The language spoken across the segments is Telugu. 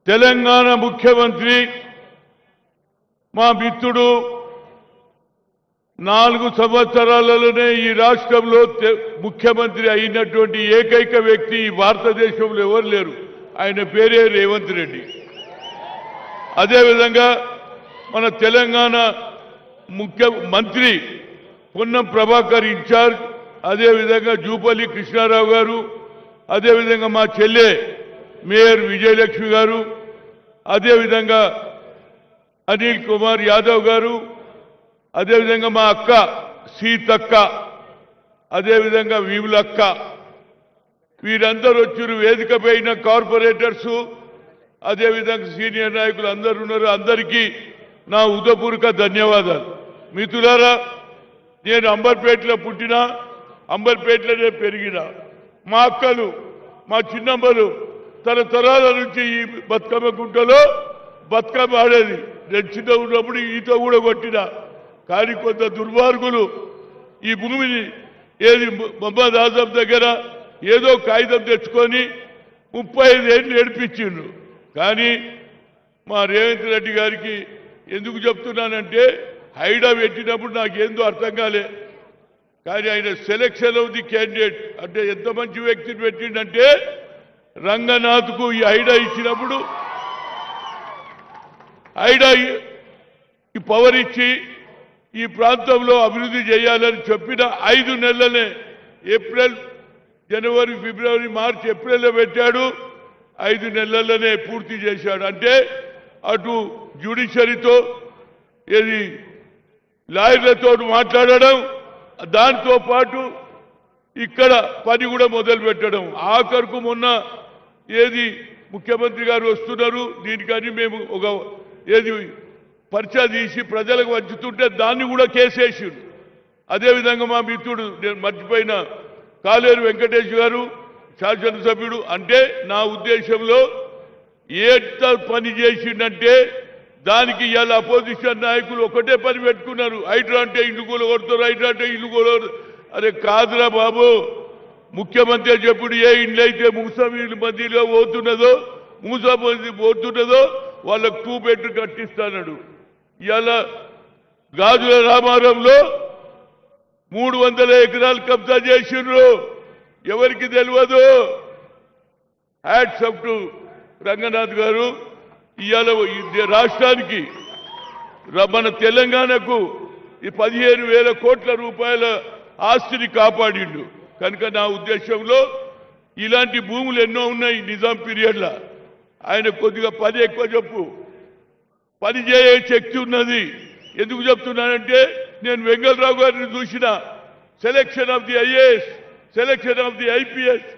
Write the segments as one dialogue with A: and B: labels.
A: తెలంగాణ ముఖ్యమంత్రి మా మిత్రుడు 4 సంవత్సరాలలోనే ఈ రాష్ట్రంలో ముఖ్యమంత్రి అయినటువంటి ఏకైక వ్యక్తి ఈ భారతదేశంలో ఎవరు లేరు. ఆయన పేరే రేవంత్ రెడ్డి. అదేవిధంగా మన తెలంగాణ ముఖ్యమంత్రి పొన్నం ప్రభాకర్ ఇన్ఛార్జ్, అదేవిధంగా జూపల్లి కృష్ణారావు గారు, అదేవిధంగా మా చెల్లె మేయర్ విజయలక్ష్మి గారు, అదేవిధంగా అనిల్ కుమార్ యాదవ్ గారు, అదేవిధంగా మా అక్క సీతక్క, అదేవిధంగా వీవులక్క, వీరందరూ వచ్చారు. వేదిక పైన కార్పొరేటర్స్, అదేవిధంగా సీనియర్ నాయకులు అందరూ ఉన్నారు. అందరికీ నా హృదయపూర్వక ధన్యవాదాలు. మిత్రులారా, నేను అంబర్పేటలో పుట్టినా, అంబర్పేటలోనే పెరిగిన. మా అక్కలు, మా చిన్నమ్మలు తరతరాల నుంచి ఈ బతుకమ్మ గుంటలో బతుకమ్మ ఆడేది. నేను చిన్న ఉన్నప్పుడు ఈతో కూడా కొట్టిన. కానీ కొంత దుర్మార్గులు ఈ భూమిని మహమ్మద్ ఆజం దగ్గర ఏదో కాగితం తెచ్చుకొని 35 ఏళ్ళు ఏడిపించిండ్రు. కానీ మా రేవంత్ రెడ్డి గారికి ఎందుకు చెప్తున్నానంటే, హైడా పెట్టినప్పుడు నాకేందో అర్థం కాలే. కానీ ఆయన సెలెక్షన్ ఆఫ్ ది క్యాండిడేట్ అంటే ఎంత మంచి వ్యక్తిని పెట్టిండంటే, రంగనాథ్కు ఈ హైడా ఇచ్చినప్పుడు హైడా ఈ పవర్ ఇచ్చి ఈ ప్రాంతంలో అభివృద్ధి చేయాలని చెప్పిన 5 నెలలనే ఏప్రిల్, జనవరి, ఫిబ్రవరి, మార్చి, ఏప్రిల్లో పెట్టాడు. 5 నెలలనే పూర్తి చేశాడు. అంటే అటు జ్యుడిషియరీతో ఏది లాయర్లతో మాట్లాడడం, దాంతో పాటు ఇక్కడ పని కూడా మొదలు పెట్టడం. ఆఖరుకు మొన్న ఏది ముఖ్యమంత్రి గారు వస్తున్నారు, దీనికని మేము ఒక ఏది పరిచయ తీసి ప్రజలకు వంచుతుంటే దాన్ని కూడా కేసేసిండు. అదేవిధంగా మా మిత్రుడు, నేను మర్చిపోయిన కాలేరు వెంకటేష్ గారు శాసనసభ్యుడు. అంటే నా ఉద్దేశంలో ఎంత పని చేసిండంటే దానికి ఇవాళ అపోజిషన్ నాయకులు ఒకటే పని పెట్టుకున్నారు. హైడ్రా అంటే ఇల్లు కొడతారు, హైడ్రా అంటే ఇల్లు కొడతారు. అరే కాదురా బాబు, ముఖ్యమంత్రి చెప్పుడు ఏ ఇండ్లు అయితే మదిలో పోతున్నదో వాళ్ళకు 2 బెడ్లు కట్టిస్తాడు. ఇవాళ గాజుల రామారంలో 300 ఎకరాలు కబ్జా చేసిండ్రు. ఎవరికి తెలియదు. హ్యాట్స్ ఆఫ్ టు రంగనాథ్ గారు. ఇవాళ రాష్ట్రానికి, మన తెలంగాణకు ఈ 15,000 కోట్ల రూపాయల ఆస్తిని కాపాడిండు. కనుక నా ఉద్దేశంలో ఇలాంటి భూములు ఎన్నో ఉన్నాయి నిజాం పీరియడ్లో. ఆయన కొద్దిగా పని ఎక్కువ చెప్పు, పని చేయ శక్తి ఉన్నది. ఎందుకు చెప్తున్నానంటే, నేను వెంగళరావు గారిని చూసిన selection of the IAS, selection of the IPS.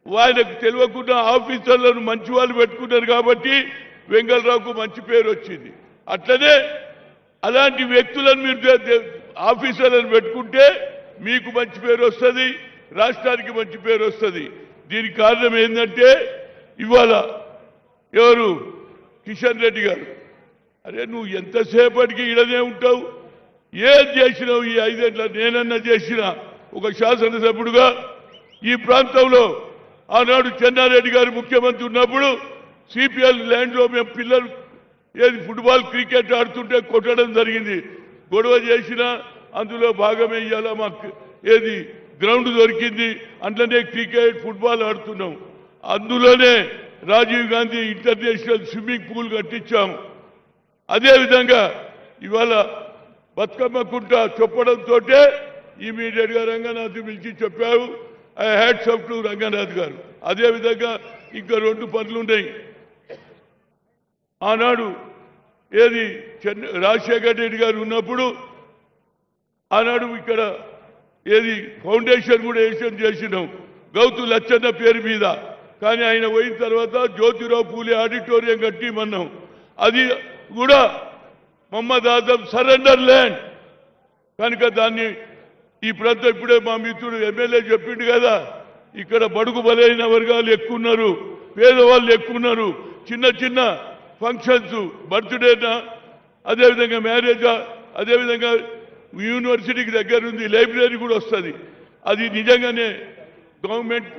A: ఆయనకు తెలియకుండా ఆఫీసర్లను మంచి వాళ్ళు పెట్టుకున్నారు కాబట్టి వెంగళరావుకు మంచి పేరు వచ్చింది. అట్లనే అలాంటి వ్యక్తులను మీరు ఆఫీసర్లను పెట్టుకుంటే మీకు మంచి పేరు వస్తుంది, రాష్ట్రానికి మంచి పేరు వస్తుంది. దీనికి కారణం ఏంటంటే, ఇవాళ ఎవరు కిషన్ రెడ్డి గారు, అరే నువ్వు ఎంతసేపటికి ఇడనే ఉంటావు, ఏం చేసినావు ఈ 5 ఏళ్ళ? నేనన్నా చేసిన ఒక శాసనసభ్యుడుగా ఈ ప్రాంతంలో ఆనాడు చెన్నారెడ్డి గారు ముఖ్యమంత్రి ఉన్నప్పుడు సిపిఎల్ ల్యాండ్లో మేము పిల్లలు ఏది ఫుట్బాల్, క్రికెట్ ఆడుతుంటే కొట్టడం జరిగింది. గొడవ చేసిన అందులో భాగమే ఇయ్యాల మాకు ఏది గ్రౌండ్ దొరికింది. అందులోనే క్రికెట్, ఫుట్బాల్ ఆడుతున్నాం. అందులోనే Rajiv Gandhi international swimming pool కట్టించాం. అదేవిధంగా ఇవాళ బతుకమ్మ కుంట చెప్పడంతో ఇమీడియట్ గా రంగనాథ్ పిలిచి చెప్పావు. I hats off to Ranganath గారు. అదేవిధంగా ఇంకా 2 పనులు ఉన్నాయి. ఆనాడు ఏది రాజశేఖర రెడ్డి గారు ఉన్నప్పుడు ఆనాడు ఇక్కడ ఏది ఫౌండేషన్ కూడా చేసినాం గౌతు లచ్చన్న పేరు మీద. కానీ ఆయన పోయిన తర్వాత జ్యోతిరావు పూలే ఆడిటోరియం కట్టిమన్నాం. అది కూడా మహమ్మద్ ఆజం సరెండర్ ల్యాండ్. కనుక దాన్ని ఈ ప్రాంతం ఇప్పుడే మా మిత్రుడు ఎమ్మెల్యే చెప్పిండు కదా, ఇక్కడ బడుగు బలైన వర్గాలు ఎక్కువ ఉన్నారు, పేదవాళ్ళు ఎక్కువ ఉన్నారు. చిన్న చిన్న ఫంక్షన్స్, బర్త్డేనా, అదేవిధంగా మ్యారేజా, అదేవిధంగా యూనివర్సిటీకి దగ్గర ఉంది, లైబ్రరీ కూడా వస్తుంది. అది నిజంగానే గవర్నమెంట్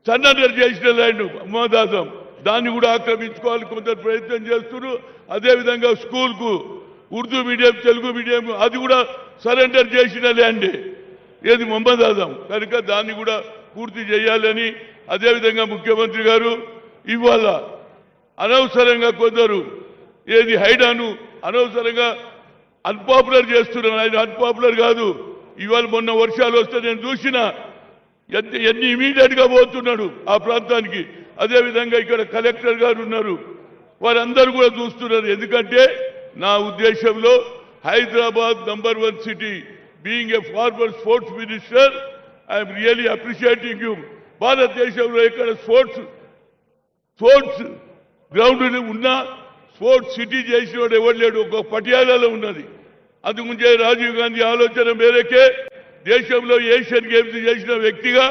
A: సరెండర్ చేసిన ల్యాండ్ మహమ్మద్ ఆజం. దాన్ని కూడా ఆక్రమించుకోవాలి కొందరు ప్రయత్నం చేస్తున్నారు. అదేవిధంగా స్కూల్కు ఉర్దూ మీడియం తెలుగు మీడియం అది కూడా సరెండర్ చేసిన ల్యాండే ఏది మొహమ్మద్ ఆజం కనుక దాన్ని కూడా పూర్తి చేయాలని అదేవిధంగా ముఖ్యమంత్రి గారు ఇవాళ అనవసరంగా కొందరు ఏది హైడాను అనవసరంగా అన్పాపులర్ చేస్తున్నారు. ఆయన అన్పాపులర్ కాదు. ఇవాళ మొన్న వర్షాలు వస్తే నేను చూసిన ఎన్ని ఇమీడియట్ గా పోతున్నాడు ఆ ప్రాంతానికి. అదేవిధంగా ఇక్కడ కలెక్టర్ గారు ఉన్నారు, వారందరూ కూడా చూస్తున్నారు. ఎందుకంటే నా ఉద్దేశంలో Hyderabad number 1 city being a former sports minister I'm really appreciating you. భారతదేశంలో ఇక్కడ స్పోర్ట్స్ గ్రౌండ్ ఉన్నా స్పోర్ట్స్ సిటీ చేసిన వాడు ఎవరు లేడు. ఒక పటియాలలో ఉన్నది. అందుగుంచే రాజీవ్ గాంధీ ఆలోచన మేరకే దేశంలో ఏషియన్ గేమ్స్ చేసిన వ్యక్తిగా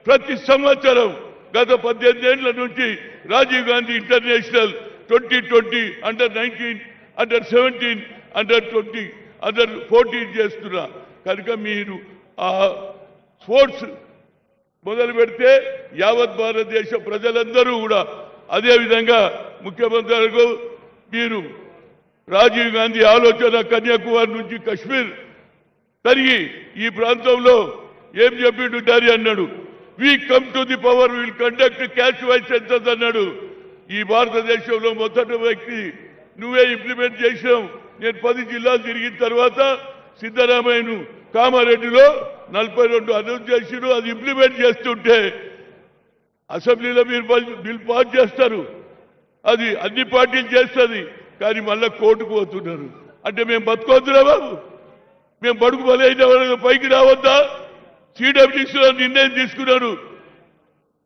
A: ప్రతి సంవత్సరం గత 18 ఏళ్ల నుంచి రాజీవ్ గాంధీ ఇంటర్నేషనల్ 2020 అండర్-19 అండర్-17 అండర్-20 అండర్-14 చేస్తున్నా. కనుక మీరు ఆ స్పోర్ట్స్ మొదలు పెడితే యావత్ భారతదేశ ప్రజలందరూ కూడా అదేవిధంగా ముఖ్యమంత్రులకు మీరు రాజీవ్ గాంధీ ఆలోచన కన్యాకుమారి నుంచి కశ్మీర్ తరిగి ఈ ప్రాంతంలో ఏం చెప్పిండు డారీ అన్నాడు, we come to the power will conduct cash wise census అన్నాడు. ఈ భారతదేశంలో మొదటి వ్యక్తి నువ్వే ఇంప్లిమెంట్ చేసావు. నేను 10 జిల్లాలు తిరిగిన తర్వాత సిద్ధరామయ్యను కామారెడ్డిలో 42 అనౌన్స్ చేసిరు. అది ఇంప్లిమెంట్ చేస్తుంటే అసెంబ్లీలో మీరు బిల్ పాస్ చేస్తారు, అది అన్ని పార్టీలు చేస్తుంది, కానీ మళ్ళా కోర్టుకు పోతున్నారు. అంటే మేము బతుకొద్దురా బాబు, మేము బడుగు బలైన పైకి రావద్దా? సిడబ్ల్యూసీలో నిర్ణయం తీసుకున్నారు.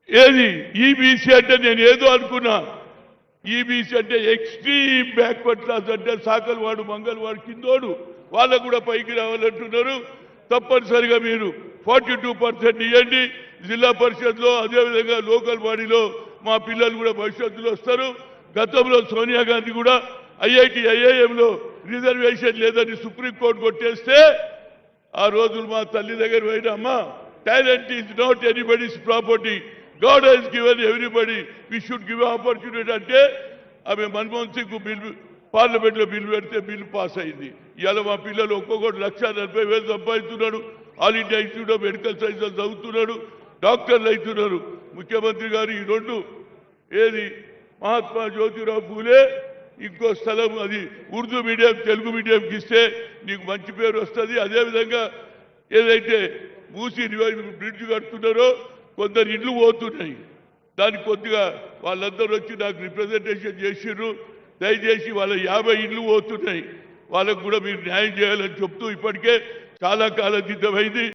A: ఏది ఈబీసీ అంటే నేను ఏదో అనుకున్నా. ఈబీసీ అంటే ఎక్స్ట్రీమ్ బ్యాక్వర్డ్ క్లాస్, అంటే సాకల్వాడు మంగళవాడు కిందోడు వాళ్ళకు కూడా పైకి రావాలంటున్నారు. తప్పనిసరిగా మీరు 42% ఇవ్వండి జిల్లా పరిషత్లో. అదేవిధంగా లోకల్ బాడీలో మా పిల్లలు కూడా భవిష్యత్తులో వస్తారు. గతంలో సోనియా గాంధీ కూడా ఐఐటి ఐఐఎంలో రిజర్వేషన్ లేదని సుప్రీంకోర్టు కొట్టేస్తే ఆ రోజులు మా తల్లి దగ్గర పోయినా, అమ్మా talent is not anybody's property, God has given everybody, we should give opportunity అంటే ఆమె మన్మోహన్ సింగ్ బిల్ పార్లమెంట్లో బిల్లు పెడితే బిల్లు పాస్ అయింది. ఇవాళ మా పిల్లలు ఒక్కొక్కటి 1,40,000 సంపాదిస్తున్నాడు. All India Institute of Medical Sciences చదువుతున్నాడు, డాక్టర్లు అవుతున్నారు. ముఖ్యమంత్రి గారు ఈ 2 ఏది మహాత్మా జ్యోతిరావు పూలే ఇంకో స్థలం అది ఉర్దూ మీడియం తెలుగు మీడియంకి ఇస్తే నీకు మంచి పేరు వస్తుంది. అదేవిధంగా ఏదైతే మూసి బ్రిడ్జ్ కడుతున్నారో కొందరు ఇళ్ళు పోతున్నాయి, దానికి కొద్దిగా వాళ్ళందరూ వచ్చి నాకు రిప్రజెంటేషన్ చేసిర్రు. దయచేసి వాళ్ళ 50 ఇళ్ళు పోతున్నాయి, వాళ్ళకు కూడా మీరు న్యాయం చేయాలని చెప్తూ ఇప్పటికే చాలా కాలం సిద్ధమైంది.